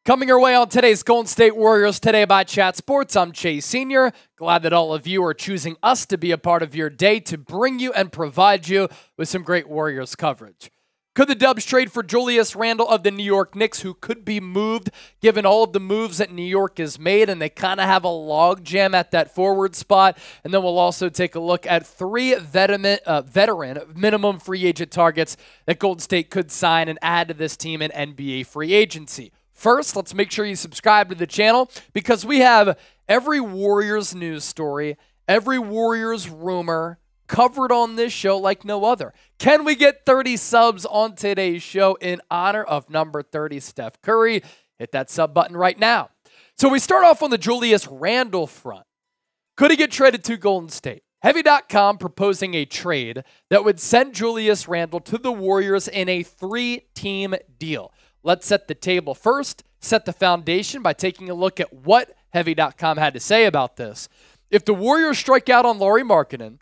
Coming your way on today's Golden State Warriors Today by Chat Sports, I'm Chase Sr. Glad that all of you are choosing us to be a part of your day to bring you and provide you with some great Warriors coverage. Could the Dubs trade for Julius Randle of the New York Knicks, who could be moved given all of the moves that New York has made, and they kind of have a log jam at that forward spot? And then we'll also take a look at three veteran minimum free agent targets that Golden State could sign and add to this team in NBA free agency. First, let's make sure you subscribe to the channel because we have every Warriors news story, every Warriors rumor covered on this show like no other. Can we get 30 subs on today's show in honor of number 30, Steph Curry? Hit that sub button right now. So we start off on the Julius Randle front. Could he get traded to Golden State? Heavy.com proposing a trade that would send Julius Randle to the Warriors in a 3-team deal. Let's set the table first, set the foundation by taking a look at what Heavy.com had to say about this. If the Warriors strike out on Lauri Markkanen,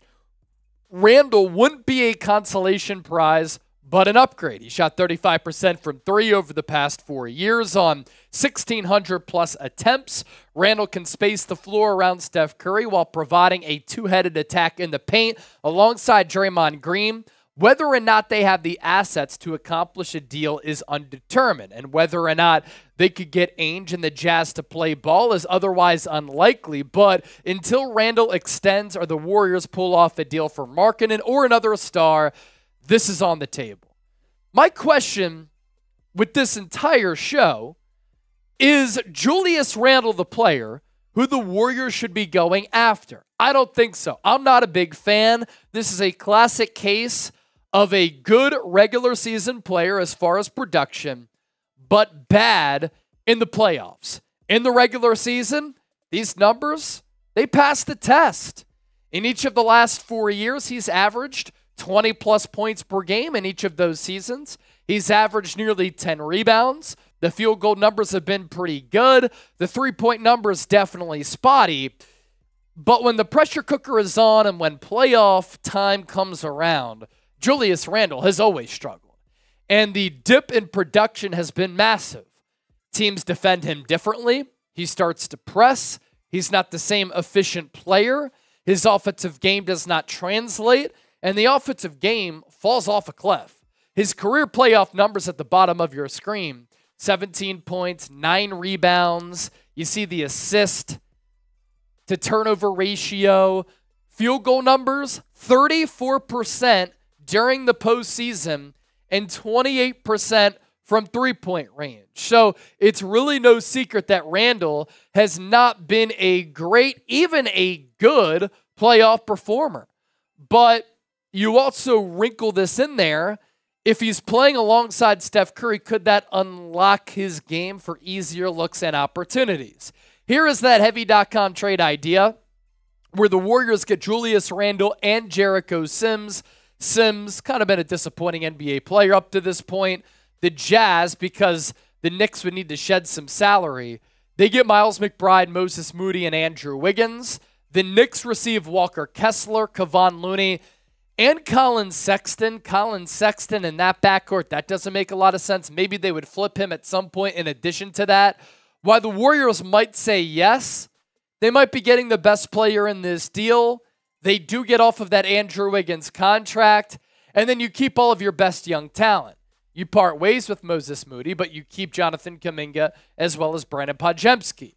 Randle wouldn't be a consolation prize, but an upgrade. He shot 35% from three over the past 4 years on 1,600-plus attempts. Randle can space the floor around Steph Curry while providing a two-headed attack in the paint alongside Draymond Green. Whether or not they have the assets to accomplish a deal is undetermined, and whether or not they could get Ainge and the Jazz to play ball is otherwise unlikely. But until Randle extends or the Warriors pull off a deal for Markkanen or another star, this is on the table. My question with this entire show is Julius Randle the player who the Warriors should be going after? I don't think so. I'm not a big fan. This is a classic case of a good regular season player as far as production, but bad in the playoffs. In the regular season, these numbers, they pass the test. In each of the last 4 years, he's averaged 20-plus points per game in each of those seasons. He's averaged nearly 10 rebounds. The field goal numbers have been pretty good. The three-point number is definitely spotty. But when the pressure cooker is on and when playoff time comes around, Julius Randle has always struggled, and the dip in production has been massive. Teams defend him differently. He starts to press. He's not the same efficient player. His offensive game does not translate, and the offensive game falls off a cliff. His career playoff numbers at the bottom of your screen, 17 points, 9 rebounds. You see the assist to turnover ratio. Field goal numbers, 34% during the postseason and 28% from three-point range. So it's really no secret that Randle has not been a great, even a good playoff performer. But you also wrinkle this in there. If he's playing alongside Steph Curry, could that unlock his game for easier looks and opportunities? Here is that Heavy.com trade idea where the Warriors get Julius Randle and Jericho Sims. Sims, kind of been a disappointing NBA player up to this point. The Jazz, because the Knicks would need to shed some salary, they get Miles McBride, Moses Moody, and Andrew Wiggins. The Knicks receive Walker Kessler, Kevon Looney, and Colin Sexton. Colin Sexton in that backcourt, that doesn't make a lot of sense. Maybe they would flip him at some point in addition to that. While the Warriors might say yes, they might be getting the best player in this deal. They do get off of that Andrew Wiggins contract, and then you keep all of your best young talent. You part ways with Moses Moody, but you keep Jonathan Kuminga as well as Brandin Podziemski.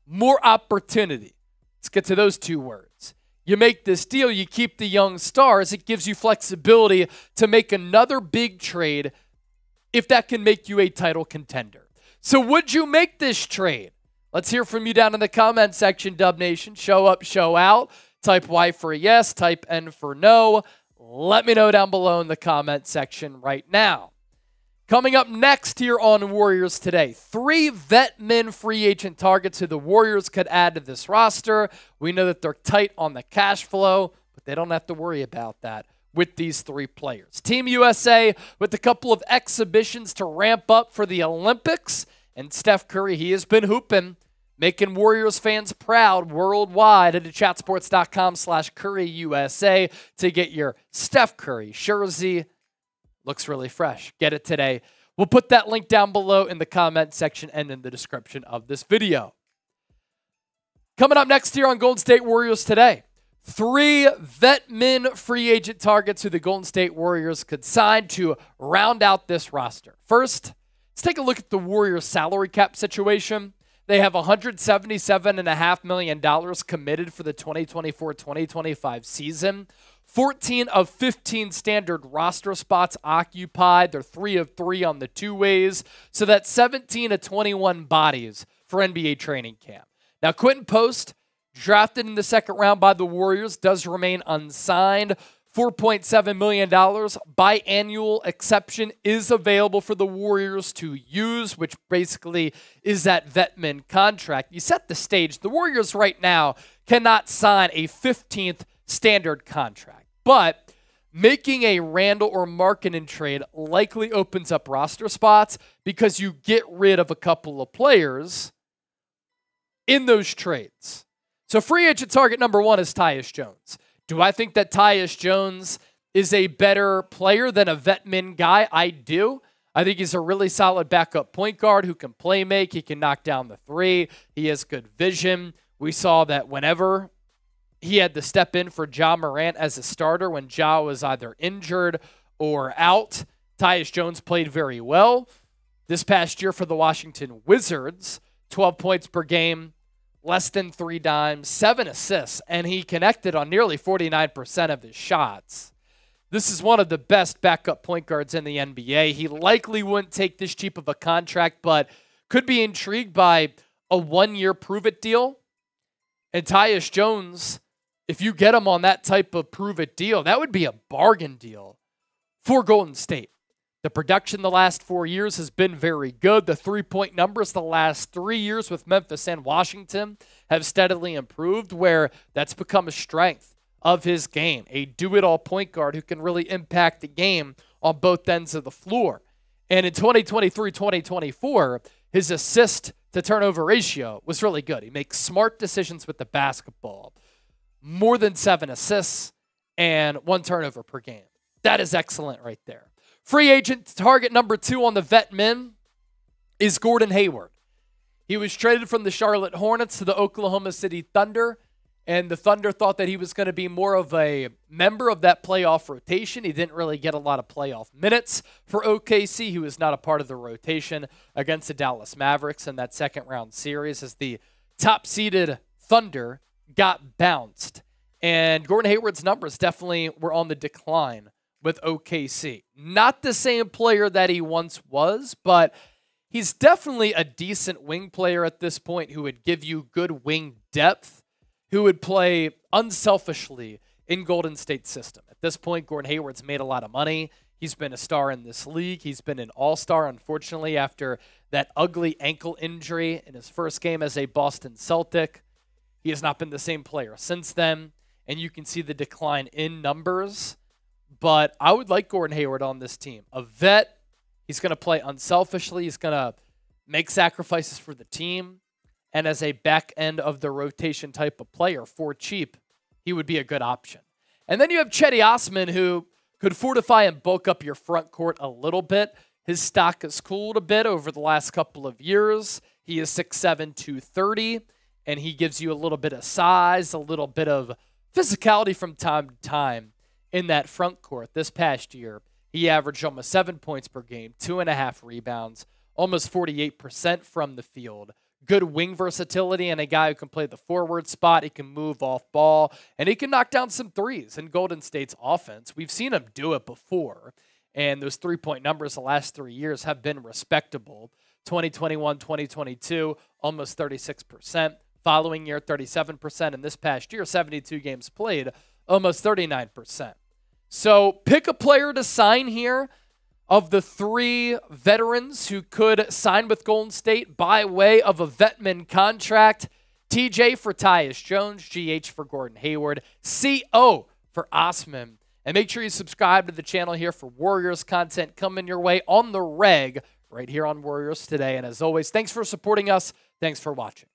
More opportunity. Let's get to those two words. You make this deal, you keep the young stars. It gives you flexibility to make another big trade if that can make you a title contender. So would you make this trade? Let's hear from you down in the comment section, Dub Nation. Show up, show out. Type Y for yes, type N for no. Let me know down below in the comment section right now. Coming up next here on Warriors Today, 3 vet men free agent targets who the Warriors could add to this roster. We know that they're tight on the cash flow, but they don't have to worry about that with these 3 players. Team USA with a couple of exhibitions to ramp up for the Olympics. And Steph Curry, he has been hooping, making Warriors fans proud worldwide. Head to chatsports.com/CurryUSA to get your Steph Curry jersey. Looks really fresh. Get it today. We'll put that link down below in the comment section and in the description of this video. Coming up next here on Golden State Warriors Today, 3 vet min free agent targets who the Golden State Warriors could sign to round out this roster. First, let's take a look at the Warriors salary cap situation. They have $177.5 million committed for the 2024-2025 season. 14 of 15 standard roster spots occupied. They're 3 of 3 on the two-ways. So that's 17 of 21 bodies for NBA training camp. Now, Quentin Post, drafted in the second round by the Warriors, does remain unsigned. $4.7 million biannual exception is available for the Warriors to use, which basically is that vetman contract. You set the stage. The Warriors right now cannot sign a 15th standard contract, but making a Randle or Markkanen trade likely opens up roster spots because you get rid of a couple of players in those trades. So free agent target number 1 is Tyus Jones. Do I think that Tyus Jones is a better player than a vet min guy? I do. I think he's a really solid backup point guard who can play make. He can knock down the three. He has good vision. We saw that whenever he had to step in for Ja Morant as a starter when Ja was either injured or out, Tyus Jones played very well. This past year for the Washington Wizards, 12 points per game, less than 3 dimes, 7 assists, and he connected on nearly 49% of his shots. This is one of the best backup point guards in the NBA. He likely wouldn't take this cheap of a contract, but could be intrigued by a 1-year prove-it deal. And Tyus Jones, if you get him on that type of prove-it deal, that would be a bargain deal for Golden State. The production the last 4 years has been very good. The three-point numbers the last 3 years with Memphis and Washington have steadily improved, where that's become a strength of his game. A do-it-all point guard who can really impact the game on both ends of the floor. And in 2023-2024, his assist-to-turnover ratio was really good. He makes smart decisions with the basketball. More than 7 assists and 1 turnover per game. That is excellent right there. Free agent target number 2 on the vet min is Gordon Hayward. He was traded from the Charlotte Hornets to the Oklahoma City Thunder, and the Thunder thought that he was going to be more of a member of that playoff rotation. He didn't really get a lot of playoff minutes for OKC. He was not a part of the rotation against the Dallas Mavericks in that second-round series as the top-seeded Thunder got bounced. And Gordon Hayward's numbers definitely were on the decline with OKC. Not the same player that he once was, but he's definitely a decent wing player at this point who would give you good wing depth, who would play unselfishly in Golden State's system. At this point, Gordon Hayward's made a lot of money. He's been a star in this league. He's been an all-star, unfortunately, after that ugly ankle injury in his first game as a Boston Celtic. He has not been the same player since then, and you can see the decline in numbers. But I would like Gordon Hayward on this team. A vet, he's going to play unselfishly. He's going to make sacrifices for the team. And as a back end of the rotation type of player for cheap, he would be a good option. And then you have Cedi Osman, who could fortify and bulk up your front court a little bit. His stock has cooled a bit over the last couple of years. He is 6'7", 230, and he gives you a little bit of size, a little bit of physicality from time to time in that front court. This past year, he averaged almost 7 points per game, 2.5 rebounds, almost 48% from the field. Good wing versatility and a guy who can play the forward spot. He can move off ball, and he can knock down some threes in Golden State's offense. We've seen him do it before, and those three-point numbers the last 3 years have been respectable. 2021, 2022, almost 36%. Following year, 37%. And this past year, 72 games played, almost 39%. So pick a player to sign here of the 3 veterans who could sign with Golden State by way of a vetman contract. TJ for Tyus Jones, GH for Gordon Hayward, CO for Osman. And make sure you subscribe to the channel here for Warriors content coming your way on the reg right here on Warriors Today. And as always, thanks for supporting us. Thanks for watching.